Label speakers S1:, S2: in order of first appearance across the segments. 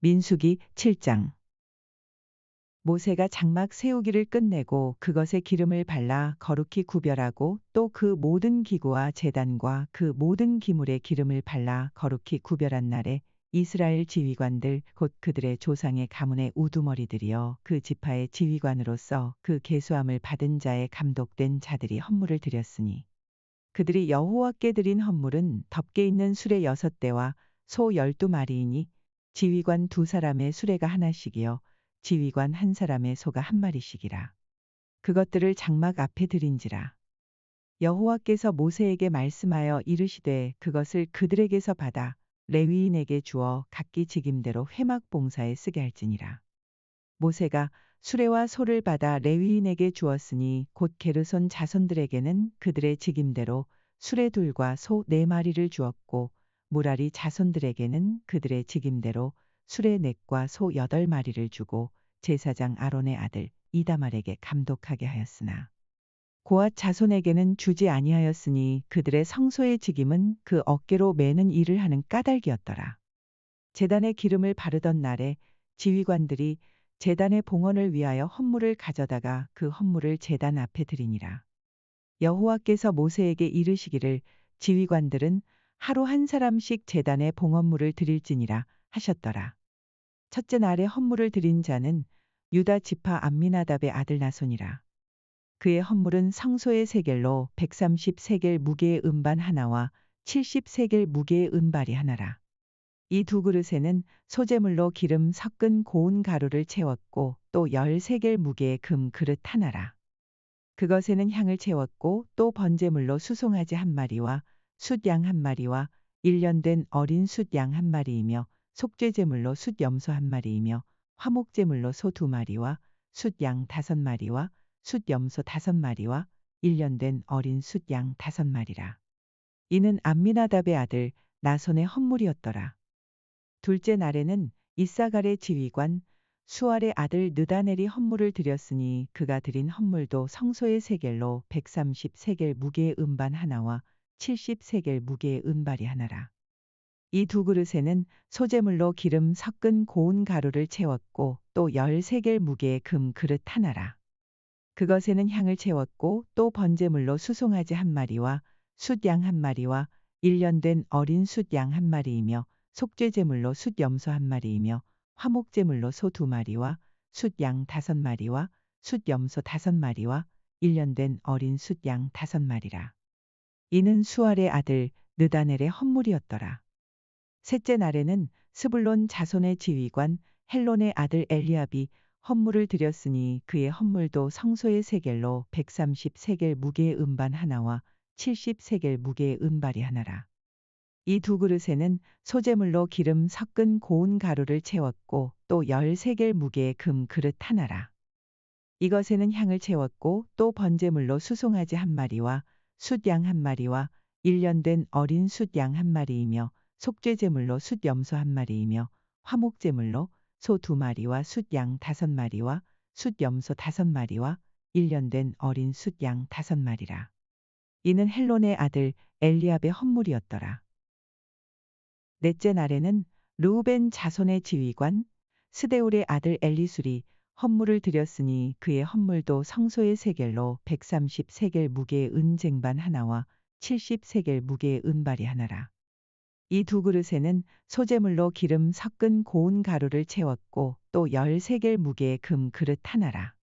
S1: 민수기 7장. 모세가 장막 세우기를 끝내고 그것에 기름을 발라 거룩히 구별하고 또 그 모든 기구와 제단과 그 모든 기물에 기름을 발라 거룩히 구별한 날에 이스라엘 지휘관들 곧 그들의 조상의 가문의 우두머리들이여 그 지파의 지휘관으로서 그 계수함을 받은 자의 감독된 자들이 헌물을 드렸으니 그들이 여호와께 드린 헌물은 덮개 있는 수레 6대와 소 12마리이니 지휘관 2사람의 수레가 하나씩이요 지휘관 1사람의 소가 1마리씩이라. 그것들을 장막 앞에 드린지라. 여호와께서 모세에게 말씀하여 이르시되 그것을 그들에게서 받아 레위인에게 주어 각기 직임대로 회막 봉사에 쓰게 할지니라. 모세가 수레와 소를 받아 레위인에게 주었으니 곧 게르손 자손들에게는 그들의 직임대로 수레 2과 소 4마리를 주었고 무라리 자손들에게는 그들의 직임대로 수레 4과 소 8마리를 주고 제사장 아론의 아들 이다말에게 감독하게 하였으나 고앗 자손에게는 주지 아니하였으니 그들의 성소의 직임은 그 어깨로 매는 일을 하는 까닭이었더라. 제단에 기름을 바르던 날에 지휘관들이 제단의 봉헌을 위하여 헌물을 가져다가 그 헌물을 제단 앞에 드리니라. 여호와께서 모세에게 이르시기를 지휘관들은 하루 1사람씩 제단에 봉헌물을 드릴지니라 하셨더라. 첫째 날에 헌물을 드린 자는 유다 지파 암미나답의 아들 나손이라. 그의 헌물은 성소의 세겔로 130세겔 무게의 은반 하나와 70세겔 무게의 은발이 하나라. 이 2그릇에는 소재물로 기름 섞은 고운 가루를 채웠고 또 13겔 무게의 금 그릇 하나라. 그것에는 향을 채웠고 또 번제물로 수송아지 1마리와 숫양 1마리와 1년 된 어린 숫양 1마리이며 속죄제물로 숫염소 1마리이며 화목제물로 소 2마리와 숫양 5마리와 숫염소 5마리와 1년 된 어린 숫양 5마리라. 이는 암미나답의 아들 나손의 헌물이었더라. 둘째 날에는 이사갈의 지휘관 수알의 아들 느다넬이 헌물을 드렸으니 그가 드린 헌물도 성소의 세겔로 130세겔 무게의 은반 하나와 70세겔 무게의 은발이 하나라. 이 2그릇에는 소재물로 기름 섞은 고운 가루를 채웠고 또 13겔 무게의 금 그릇 하나라. 그것에는 향을 채웠고 또 번제물로 수송아지 1마리와 숫양 1마리와 1년 된 어린 숫양 1마리이며 속죄제물로 숫염소 1마리이며 화목제물로 소 2마리와 숫양 5마리와 숫염소 5마리와 1년 된 어린 숫양 5마리라. 이는 수알의 아들 느다넬의 헌물이었더라. 셋째 날에는 스불론 자손의 지휘관 헬론의 아들 엘리압이 헌물을 드렸으니 그의 헌물도 성소의 세겔로 130세겔 무게의 은반 하나와 70세겔 무게의 은발이 하나라. 이 2그릇에는 소재물로 기름 섞은 고운 가루를 채웠고 또 13겔 무게의 금 그릇 하나라. 이것에는 향을 채웠고 또 번제물로 수송아지 1마리와 숫양 1마리와 1년 된 어린 숫양 1마리이며 속죄제물로 숫염소 1마리이며 화목제물로 소 2마리와 숫양 5마리와 숫염소 5마리와 1년 된 어린 숫양 5마리라. 이는 헬론의 아들 엘리압의 헌물이었더라. 넷째 날에는 르우벤 자손의 지휘관 스데울의 아들 엘리술이 헌물을 드렸으니 그의 헌물도 성소의 세겔로 130세겔 무게의 은쟁반 하나와 70세겔 무게의 은발이 하나라. 이 2그릇에는 소재물로 기름 섞은 고운 가루를 채웠고 또 13겔 무게의 금 그릇 하나라.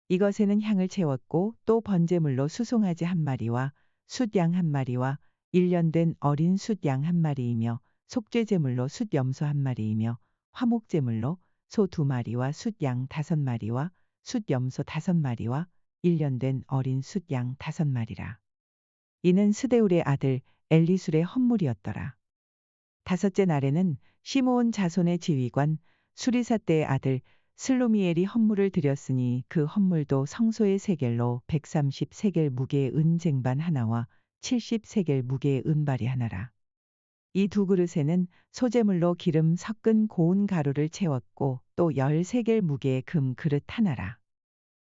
S1: 이것에는 향을 채웠고 또 번제물로 수송아지 1마리와 숫양 1마리와 1년 된 어린 숫양 1마리이며 속죄제물로 숫염소 1마리이며 화목제물로 소 2마리와 숫양 5마리와 숫염소 5마리와 1년 된 어린 숫양 5마리라. 이는 스데울의 아들 엘리술의 헌물이었더라. 다섯째 날에는 시므온 자손의 지휘관 수리사떼의 아들 슬루미엘이 헌물을 드렸으니 그 헌물도 성소의 세겔로 130세겔 무게의 은쟁반 하나와 70세겔 무게의 은발이 하나라. 이 2그릇에는 소재물로 기름 섞은 고운 가루를 채웠고 또 13겔 무게의 금 그릇 하나라.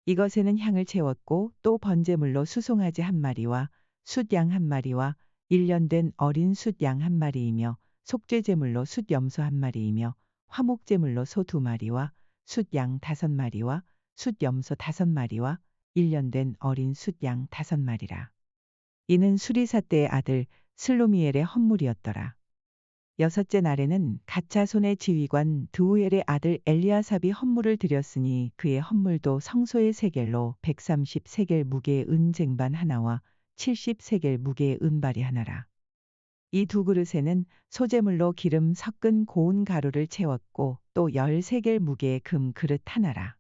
S1: 이것에는 향을 채웠고 또 번제물로 수송아지 1마리와 숫양 1마리와 1년 된 어린 숫양 1마리이며 속죄제물로 숫염소 1마리이며 화목제물로 소 2마리와 숫양 5마리와 숫염소 5마리와 1년 된 어린 숫양 5마리라. 이는 수리사 때의 아들 슬로미엘의 헌물이었더라. 여섯째 날에는 갓 자손의 지휘관 드우엘의 아들 엘리아삽이 헌물을 드렸으니 그의 헌물도 성소의 세겔로 130세겔 무게의 은쟁반 하나와 70세겔 무게의 은발이 하나라. 이 두 그릇에는 소재물로 기름 섞은 고운 가루를 채웠고 또 13겔 무게의 금 그릇 하나라.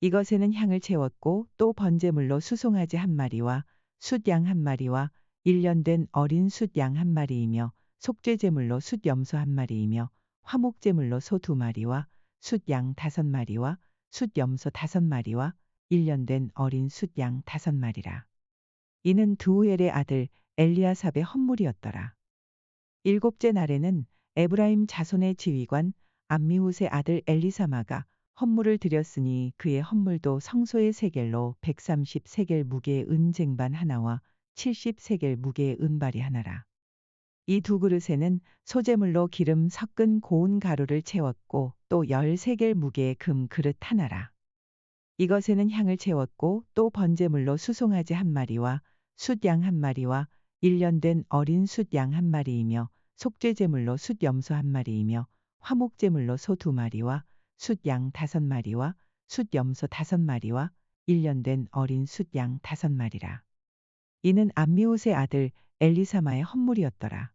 S1: 이것에는 향을 채웠고 또 번제물로 수송아지 1마리와 숫양 1마리와 1년 된 어린 숫양 1마리이며 속죄제물로 숫염소 1마리이며 화목제물로 소 2마리와 숫양 5마리와 숫염소 5마리와 1년 된 어린 숫양 5마리라. 이는 드우엘의 아들 엘리아삽의 헌물이었더라. 일곱째 날에는 에브라임 자손의 지휘관 암미훗의 아들 엘리사마가 헌물을 드렸으니 그의 헌물도 성소의 세겔로 130세겔 무게의 은쟁반 하나와 70세겔 무게의 은발이 하나라. 이 두 그릇에는 소재물로 기름 섞은 고운 가루를 채웠고 또 13겔 무게의 금 그릇 하나라. 이것에는 향을 채웠고 또 번제물로 수송아지 1마리와 숫양 1마리와 1년 된 어린 숫양 1마리이며 속죄제물로 숫염소 1마리이며 화목제물로 소 2마리와 숫양 5마리와 숫염소 5마리와 1년 된 어린 숫양 5마리라. 이는 암미훗의 아들 엘리사마의 헌물이었더라.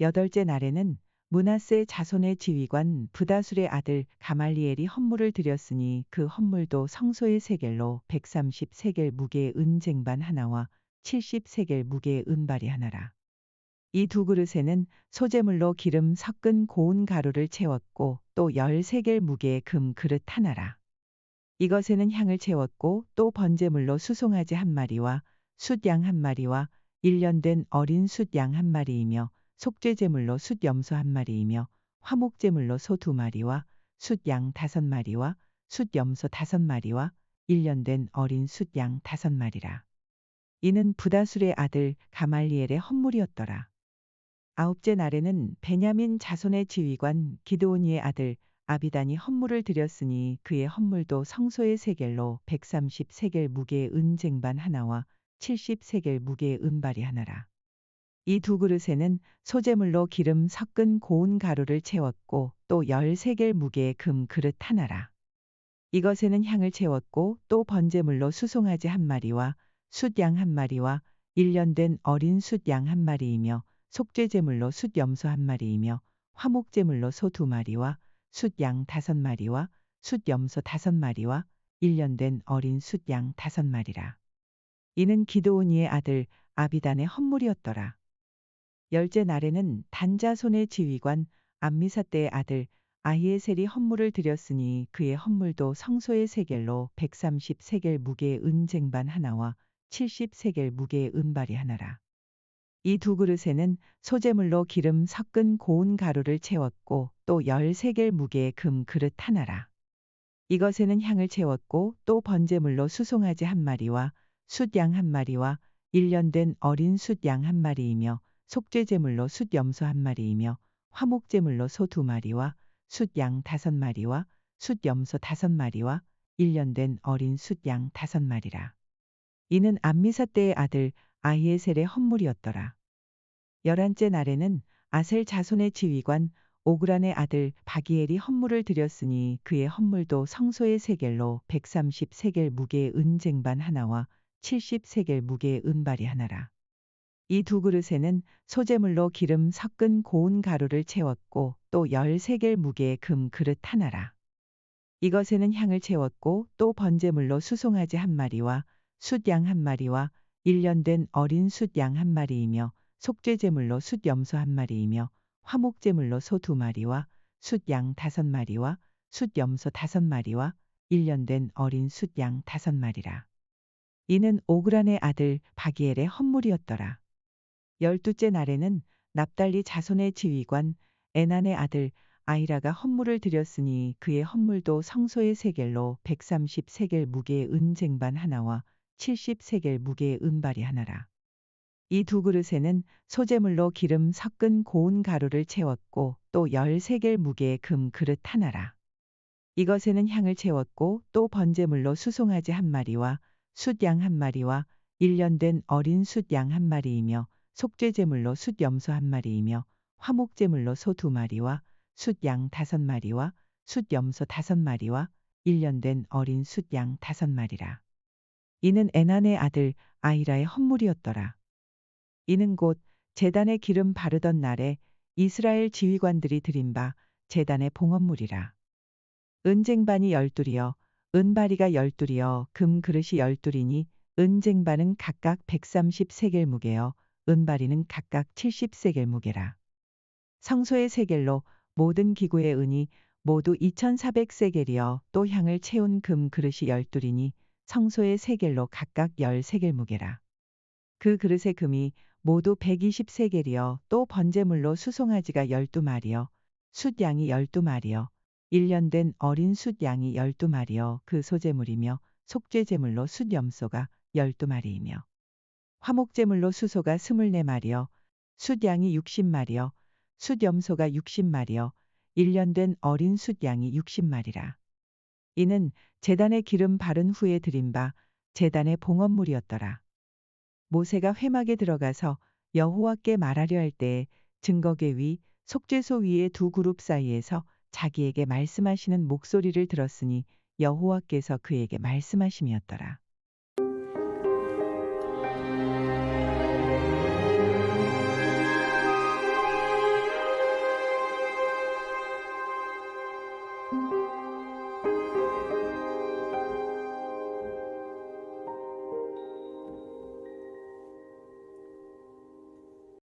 S1: 여덟째 날에는 므낫세 자손의 지휘관 브다술의 아들 가말리엘이 헌물을 드렸으니 그 헌물도 성소의 세겔로 130세겔 무게의 은쟁반 하나와 70세겔 무게의 은발이 하나라. 이 두 그릇에는 소재물로 기름 섞은 고운 가루를 채웠고 또 13겔 무게의 금 그릇 하나라. 이것에는 향을 채웠고 또 번제물로 수송아지 1마리와 숫양 1마리와 1년 된 어린 숫양 1마리이며 속죄제물로 숫염소 1마리이며 화목제물로 소 2마리와 숫양 5마리와 숫염소 5마리와 1년 된 어린 숫양 5마리라. 이는 브다술의 아들 가말리엘의 헌물이었더라. 아홉째 날에는 베냐민 자손의 지휘관 기드오니의 아들 아비단이 헌물을 드렸으니 그의 헌물도 성소의 세겔로 130세겔 무게의 은쟁반 하나와 70세겔 무게의 은발이 하나라. 이 두 그릇에는 소재물로 기름 섞은 고운 가루를 채웠고 또 13겔 무게의 금 그릇 하나라. 이것에는 향을 채웠고 또 번제물로 수송아지 1마리와 숫양 1마리와 1년 된 어린 숫양 1마리이며 속죄제물로 숫염소 1마리이며 화목제물로 소 2마리와 숫양 5마리와 숫염소 5마리와 1년 된 어린 숫양 5마리라. 이는 기드오니의 아들 아비단의 헌물이었더라. 열째 날에는 단자손의 지휘관 암미사대의 아들 아히에셀이 헌물을 드렸으니 그의 헌물도 성소의 세겔로 130세겔 무게의 은쟁반 하나와 70세겔 무게의 은발이 하나라. 이 두 그릇에는 소재물로 기름 섞은 고운 가루를 채웠고 또 13겔 무게의 금 그릇 하나라. 이것에는 향을 채웠고 또 번제물로 수송아지 1마리와 숫양 1마리와 1년 된 어린 숫양 1마리이며 속죄제물로 숫염소 1마리이며 화목제물로 소 2마리와 숫양 5마리와 숫염소 5마리와 1년 된 어린 숫양 5마리라. 이는 암미사대의 아들 아히에셀의 헌물이었더라. 11째 날에는 아셀 자손의 지휘관 오그란의 아들 바기엘이 헌물을 드렸으니 그의 헌물도 성소의 세겔로 130세겔 무게의 은쟁반 하나와 70세겔 무게의 은발이 하나라. 이 두 그릇에는 소재물로 기름 섞은 고운 가루를 채웠고 또 13겔 무게의 금 그릇 하나라. 이것에는 향을 채웠고 또 번제물로 수송아지 1마리와 숫양 1마리와 1년 된 어린 숫양 1마리이며 속죄제물로 숫염소 1마리이며 화목제물로 소 2마리와 숫양 5마리와 숫염소 5마리와 1년 된 어린 숫양 5마리라. 이는 오그란의 아들 바기엘의 헌물이었더라. 12째 날에는 납달리 자손의 지휘관 에난의 아들 아히라가 헌물을 드렸으니 그의 헌물도 성소의 세겔로 130세겔 무게의 은쟁반 하나와 70세겔 무게의 은발이 하나라. 이 두 그릇에는 소재물로 기름 섞은 고운 가루를 채웠고 또 13개 무게의 금 그릇 하나라. 이것에는 향을 채웠고 또 번제물로 수송아지 한 마리와 숫양 한 마리와 1년 된 어린 숫양 한 마리이며 속죄제물로 숫염소 한 마리이며 화목제물로 소 2마리와 숫양 5마리와 숫염소 5마리와 1년 된 어린 숫양 5마리라. 이는 에난의 아들 아히라의 헌물이었더라. 이는 곧 제단에 기름 바르던 날에 이스라엘 지휘관들이 드린 바 제단의 봉헌물이라. 은쟁반이 12이여 은바리가 12이여 금 그릇이 12이니 은쟁반은 각각 130세겔 무게여 은바리는 각각 70세겔 무게라. 성소의 세겔로 모든 기구의 은이 모두 2400세겔이여 또 향을 채운 금 그릇이 12이니 성소의 세겔로 각각 10세겔 무게라. 그 그릇의 금이 모두 120세겔이여 또 번제물로 수송아지가 12마리여 숫양이 12마리여 1년 된 어린 숫양이 12마리여 그 소제물이며 속죄제물로 숫염소가 12마리이며 화목제물로 수소가 24마리여 숫양이 60마리여 숫염소가 60마리여 1년 된 어린 숫양이 60마리라. 이는 제단에 기름 바른 후에 드린 바 제단의 봉헌물이었더라. 모세가 회막에 들어가서 여호와께 말하려 할 때에 증거궤 위 속죄소 위의 두 그룹 사이에서 자기에게 말씀하시는 목소리를 들었으니 여호와께서 그에게 말씀하심이었더라.